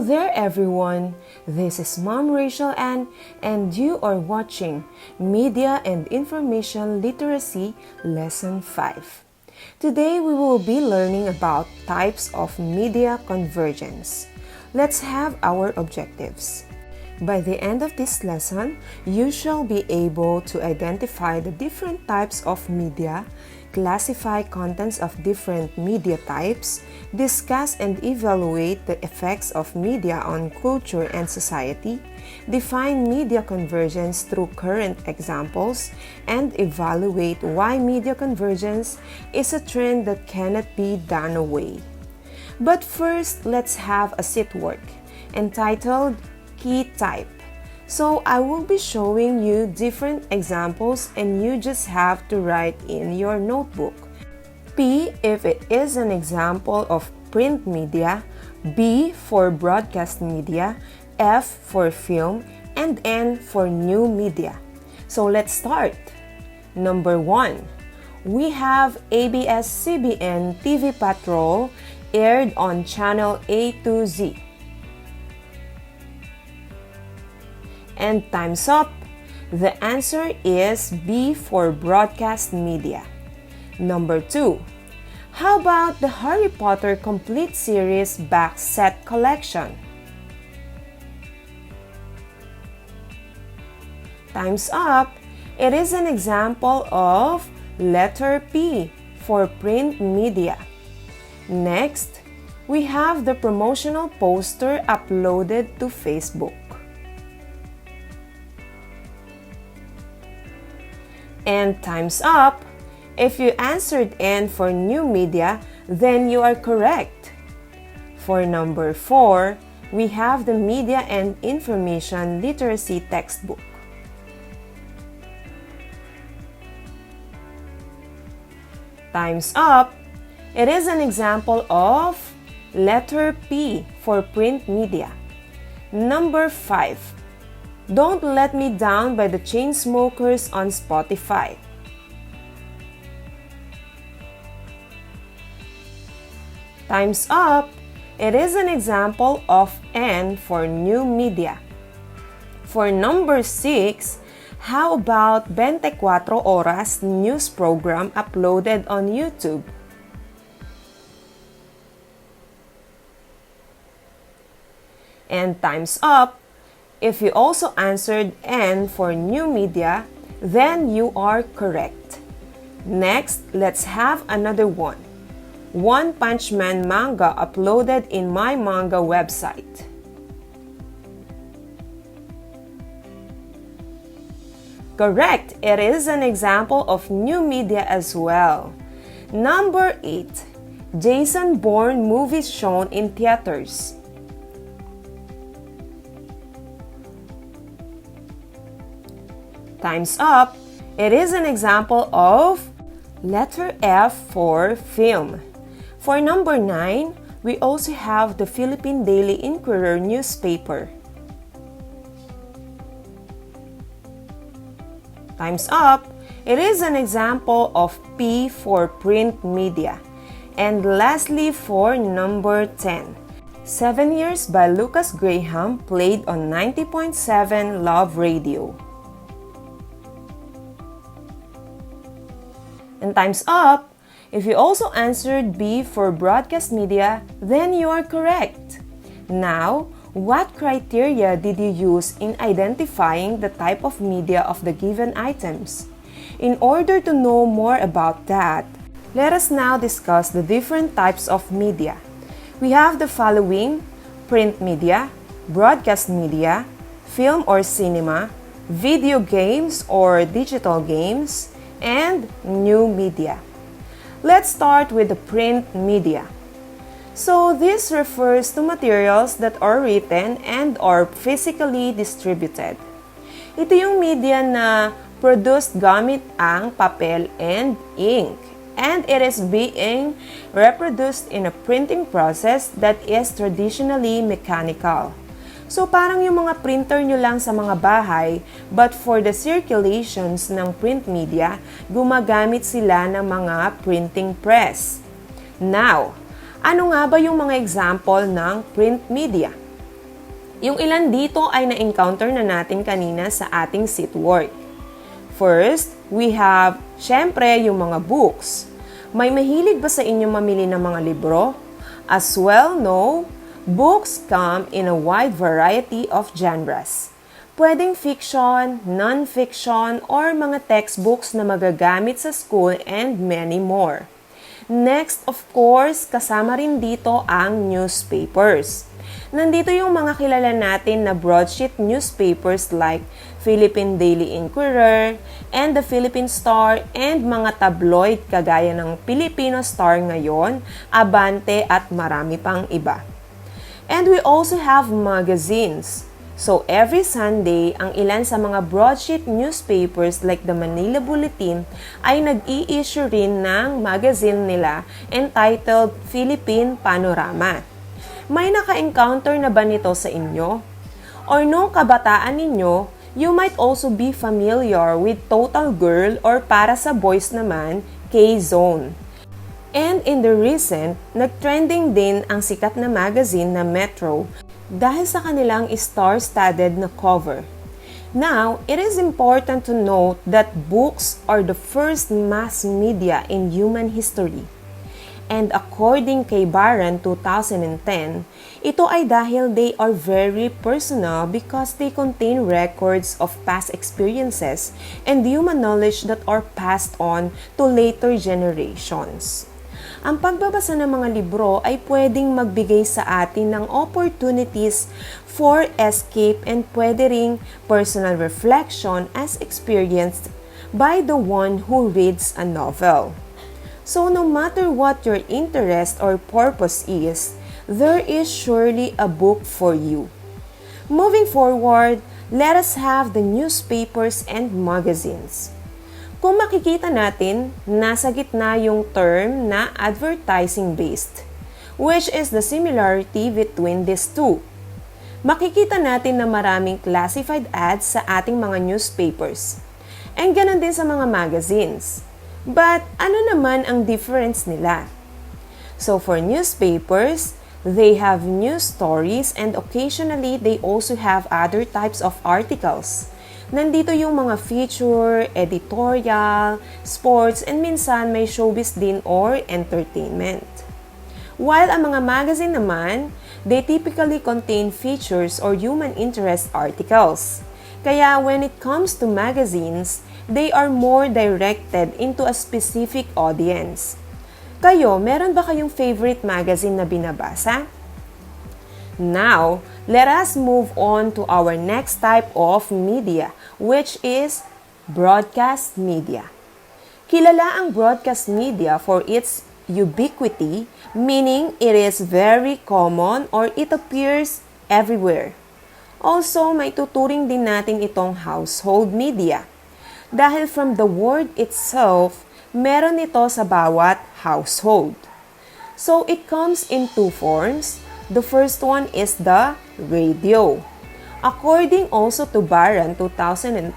Hello there everyone, this is Mom Rachel Ann and you are watching Media and Information Literacy Lesson 5. Today we will be learning about types of media convergence. Let's have our objectives. By the end of this lesson, you shall be able to identify the different types of media, classify contents of different media types, discuss and evaluate the effects of media on culture and society, define media convergence through current examples, and evaluate why media convergence is a trend that cannot be done away. But first, let's have a sit work entitled Key Type. So I will be showing you different examples and you just have to write in your notebook. P if it is an example of print media, B for broadcast media, F for film, and N for new media. So let's start. Number 1. We have ABS-CBN TV Patrol aired on channel A to Z. And time's up. The answer is B for broadcast media. Number 2. How about the Harry Potter Complete Series Box Set Collection? Time's up. It is an example of letter P for print media. Next, we have the promotional poster uploaded to Facebook. And time's up. If you answered N for new media, then you are correct. For number 4, we have the Media and Information Literacy textbook. Time's up. It is an example of letter P for print media. Number 5. Don't Let Me Down by the Chainsmokers on Spotify. Time's up. It is an example of N for new media. For number 6, how about 24 Oras news program uploaded on YouTube? And time's up. If you also answered N for new media, then you are correct. Next, let's have another one. One Punch Man manga uploaded in my manga website. Correct! It is an example of new media as well. Number 8. Jason Bourne movies shown in theaters. Time's up. It is an example of letter F for film. For number 9, we also have the Philippine Daily Inquirer newspaper. Time's up. It is an example of P for print media. And lastly, for number 10, 7 Years by Lucas Graham played on 90.7 Love Radio. And time's up. If you also answered B for broadcast media, then you are correct. Now, what criteria did you use in identifying the type of media of the given items? In order to know more about that, let us now discuss the different types of media. We have the following: print media, broadcast media, film or cinema, video games or digital games, and new media. Let's start with the print media. So this refers to materials that are written and are physically distributed. Ito yung media na produced gamit ang papel and ink, and it is being reproduced in a printing process that is traditionally mechanical. So parang yung mga printer nyo lang sa mga bahay, but for the circulations ng print media, gumagamit sila ng mga printing press. Now, ano nga ba yung mga example ng print media? Yung ilan dito ay na-encounter na natin kanina sa ating seat work. First, we have, syempre, yung mga books. May mahilig ba sa inyo mamili ng mga libro? As well, no, books come in a wide variety of genres. Pwedeng fiction, non-fiction, or mga textbooks na magagamit sa school and many more. Next, of course, kasama rin dito ang newspapers. Nandito yung mga kilala natin na broadsheet newspapers like Philippine Daily Inquirer and the Philippine Star and mga tabloid kagaya ng Filipino Star ngayon, Abante at marami pang iba. And we also have magazines. So every Sunday, ang ilan sa mga broadsheet newspapers like the Manila Bulletin ay nag-i-issue rin ng magazine nila entitled Philippine Panorama. May naka-encounter na ba nito sa inyo? Or nung kabataan ninyo, you might also be familiar with Total Girl or para sa boys naman, K-Zone. And in the recent, nag-trending din ang sikat na magazine na Metro dahil sa kanilang star-studded na cover. Now, it is important to note that books are the first mass media in human history. And according kay Barron 2010, ito ay dahil they are very personal because they contain records of past experiences and human knowledge that are passed on to later generations. Ang pagbabasa ng mga libro ay pwedeng magbigay sa atin ng opportunities for escape and pwede ring personal reflection as experienced by the one who reads a novel. So no matter what your interest or purpose is, there is surely a book for you. Moving forward, let us have the newspapers and magazines. Kung makikita natin, nasa gitna yung term na advertising-based, which is the similarity between these two. Makikita natin na maraming classified ads sa ating mga newspapers. And ganun din sa mga magazines. But ano naman ang difference nila? So for newspapers, they have news stories and occasionally they also have other types of articles. Nandito yung mga feature, editorial, sports, and minsan may showbiz din or entertainment. While ang mga magazine naman, they typically contain features or human interest articles. Kaya when it comes to magazines, they are more directed into a specific audience. Kayo, meron ba kayong favorite magazine na binabasa? Now, let us move on to our next type of media, which is broadcast media. Kilala ang broadcast media for its ubiquity, meaning it is very common or it appears everywhere. Also, may tuturing din natin itong household media. Dahil from the word itself, meron ito sa bawat household. So, it comes in two forms. The first one is the radio. According also to Barron 2010,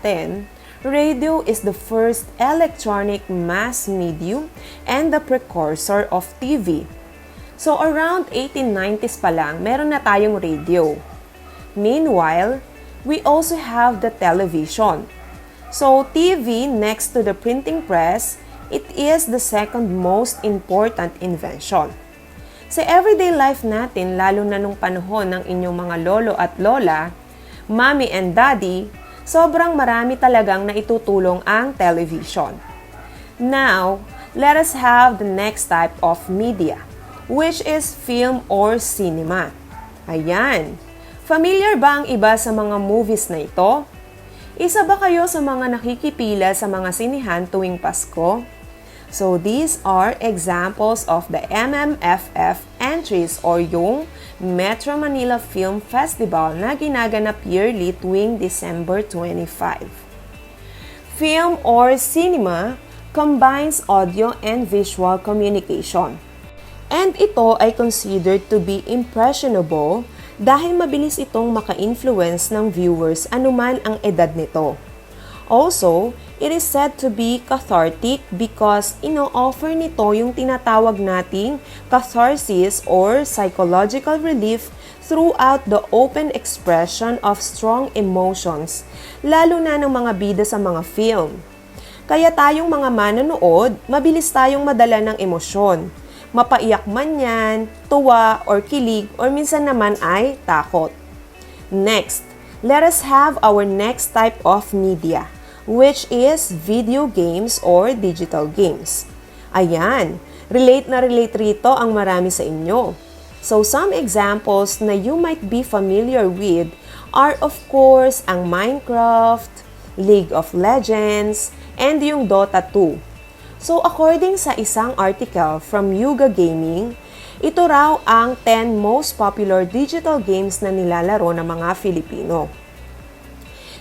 radio is the first electronic mass medium and the precursor of TV. So, around 1890s pa lang, meron na tayong radio. Meanwhile, we also have the television. So, TV next to the printing press, it is the second most important invention. Sa everyday life natin, lalo na nung panahon ng inyong mga lolo at lola, mommy and daddy, sobrang marami talagang naitutulong ang television. Now, let us have the next type of media, which is film or cinema. Ayan. Familiar ba ang iba sa mga movies na ito? Isa ba kayo sa mga nakikipila sa mga sinihan tuwing Pasko? So these are examples of the MMFF entries or yung Metro Manila Film Festival na ginaganap yearly tuwing December 25. Film or cinema combines audio and visual communication. And ito ay considered to be impressionable dahil mabilis itong maka-influence ng viewers anuman ang edad nito. Also, It is said to be cathartic because ino-offer nito yung tinatawag nating catharsis or psychological relief throughout the open expression of strong emotions, lalo na ng mga bida sa mga film. Kaya tayong mga manonood, mabilis tayong madala ng emosyon. Mapaiyak man yan, tuwa, or kilig, or minsan naman ay takot. Next, let us have our next type of media, which is video games or digital games. Ayan, relate na relate rito ang marami sa inyo. So some examples na you might be familiar with are of course ang Minecraft, League of Legends, and yung Dota 2. So according sa isang article from Yuga Gaming, ito raw ang 10 most popular digital games na nilalaro ng mga Filipino.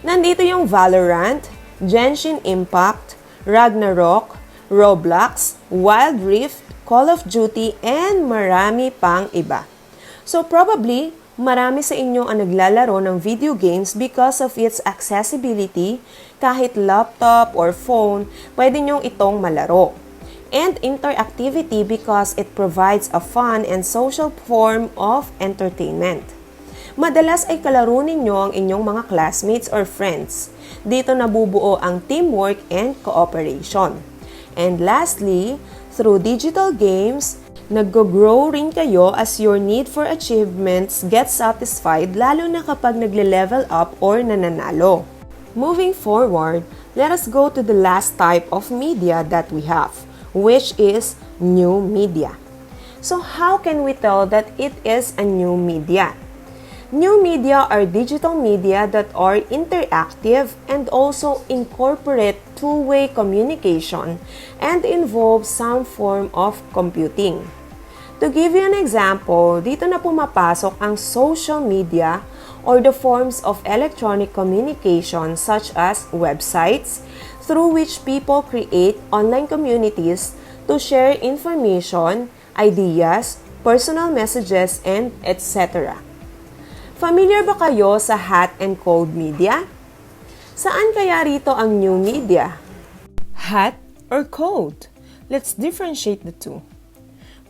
Nandito yung Valorant, Genshin Impact, Ragnarok, Roblox, Wild Rift, Call of Duty, and marami pang iba. So probably, marami sa inyo ang naglalaro ng video games because of its accessibility, kahit laptop or phone, pwede nyong itong malaro. And interactivity because it provides a fun and social form of entertainment. Madalas ay kalaro ninyo ang inyong mga classmates or friends. Dito nabubuo ang teamwork and cooperation. And lastly, through digital games, nag-grow rin kayo as your need for achievements gets satisfied lalo na kapag nagle-level up or nananalo. Moving forward, let us go to the last type of media that we have, which is new media. So how can we tell that it is a new media? New media are digital media that are interactive and also incorporate two-way communication and involve some form of computing. To give you an example, dito na pumapasok ang social media or the forms of electronic communication such as websites through which people create online communities to share information, ideas, personal messages, and etc. Familiar ba kayo sa hot and cold media? Saan kaya rito ang new media? Hot or cold? Let's differentiate the two.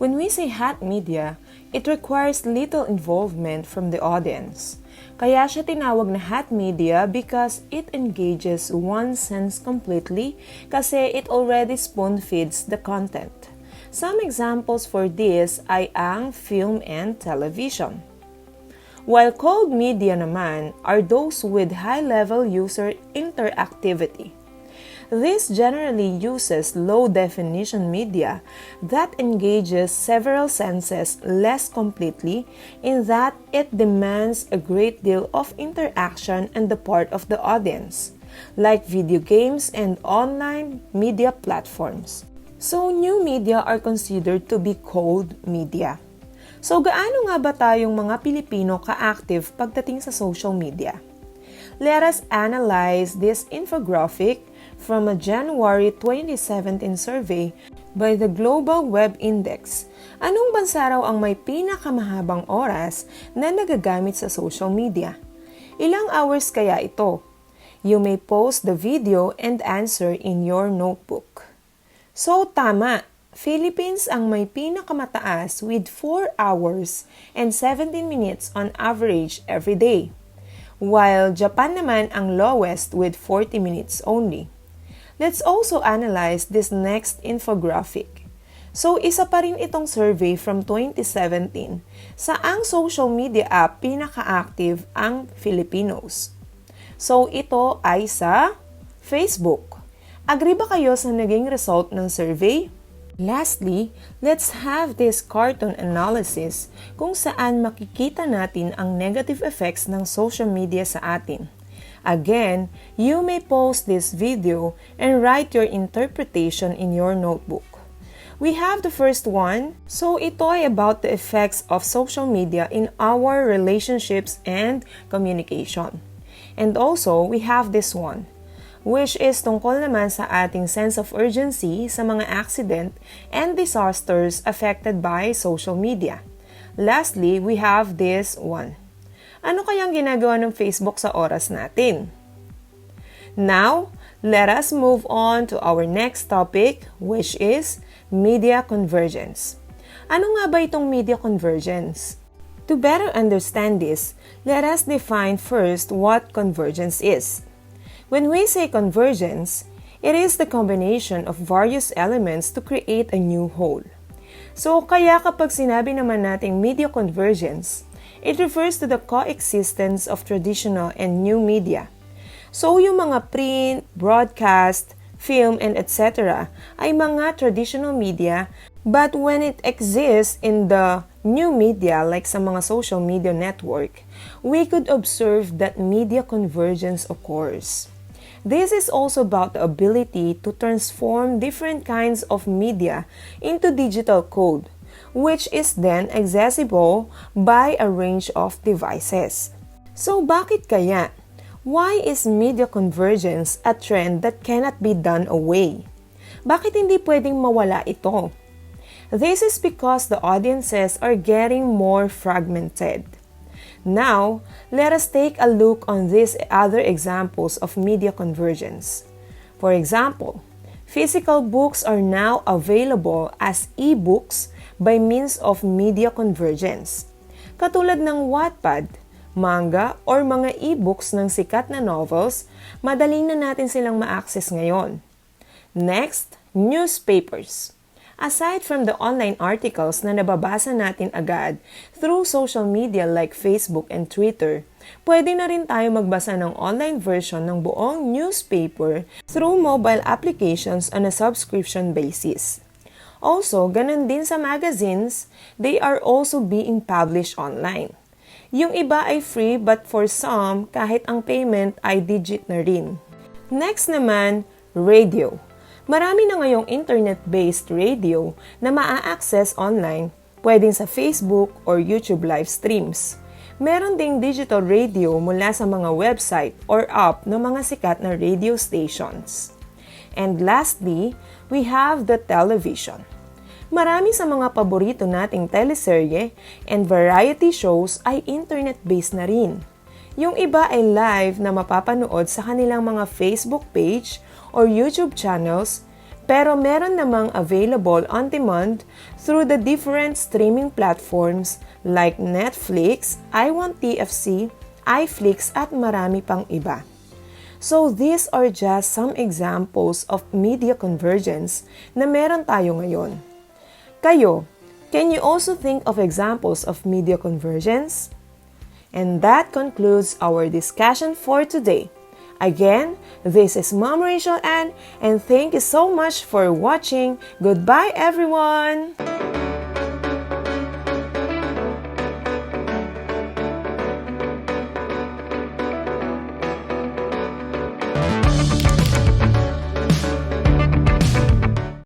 When we say hot media, it requires little involvement from the audience. Kaya siya tinawag na hot media because it engages one's sense completely kasi it already spoon-feeds the content. Some examples for this ay ang film and television. While cold media naman are those with high-level user interactivity. This generally uses low-definition media that engages several senses less completely in that it demands a great deal of interaction on the part of the audience, like video games and online media platforms. So, new media are considered to be cold media. So, gaano nga ba tayong mga Pilipino ka-active pagdating sa social media? Let us analyze this infographic from a January 2017 survey by the Global Web Index. Anong bansa raw ang may pinakamahabang oras na nagagamit sa social media? Ilang hours kaya ito? You may post the video and answer in your notebook. So, tama! Philippines ang may pinakamataas with 4 hours and 17 minutes on average every day, while Japan naman ang lowest with 40 minutes only. Let's also analyze this next infographic. So, isa pa rin itong survey from 2017 sa ang social media app pinaka-active ang Filipinos. So, ito ay sa Facebook. Agree ba kayo sa naging result ng survey? Lastly, let's have this cartoon analysis kung saan makikita natin ang negative effects ng social media sa atin. Again, you may pause this video and write your interpretation in your notebook. We have the first one, so ito ay about the effects of social media in our relationships and communication. And also, we have this one, which is tungkol naman sa ating sense of urgency sa mga accident and disasters affected by social media. Lastly, we have this one. Ano kayang ginagawa ng Facebook sa oras natin? Now, let us move on to our next topic, which is media convergence. Ano nga ba itong media convergence? To better understand this, let us define first what convergence is. When we say convergence, it is the combination of various elements to create a new whole. So, kaya kapag sinabi naman nating media convergence, it refers to the coexistence of traditional and new media. So, yung mga print, broadcast, film, and etc. ay mga traditional media, but when it exists in the new media like sa mga social media network, we could observe that media convergence occurs. This is also about the ability to transform different kinds of media into digital code, which is then accessible by a range of devices. So bakit kaya? Why is media convergence a trend that cannot be done away? Bakit hindi pwedeng mawala ito? This is because the audiences are getting more fragmented. Now, let us take a look on these other examples of media convergence. For example, physical books are now available as e-books by means of media convergence. Katulad ng Wattpad, manga, or mga e-books ng sikat na novels, madali na natin silang ma-access ngayon. Next, newspapers. Aside from the online articles na nababasa natin agad through social media like Facebook and Twitter, pwede na rin tayo magbasa ng online version ng buong newspaper through mobile applications on a subscription basis. Also, ganun din sa magazines, they are also being published online. Yung iba ay free but for some, kahit ang payment ay digit na rin. Next naman, radio. Marami na ngayong internet-based radio na maa-access online, pwedeng sa Facebook or YouTube live streams. Meron ding digital radio mula sa mga website or app ng mga sikat na radio stations. And lastly, we have the television. Marami sa mga paborito nating teleserye and variety shows ay internet-based na rin. Yung iba ay live na mapapanood sa kanilang mga Facebook page or YouTube channels, pero meron namang available on demand through the different streaming platforms like Netflix, iWantTFC, iFlix at marami pang iba. So these are just some examples of media convergence na meron tayo ngayon. Kayo, can you also think of examples of media convergence? And that concludes our discussion for today. Again, this is Mom Rachel Ann, and thank you so much for watching. Goodbye, everyone!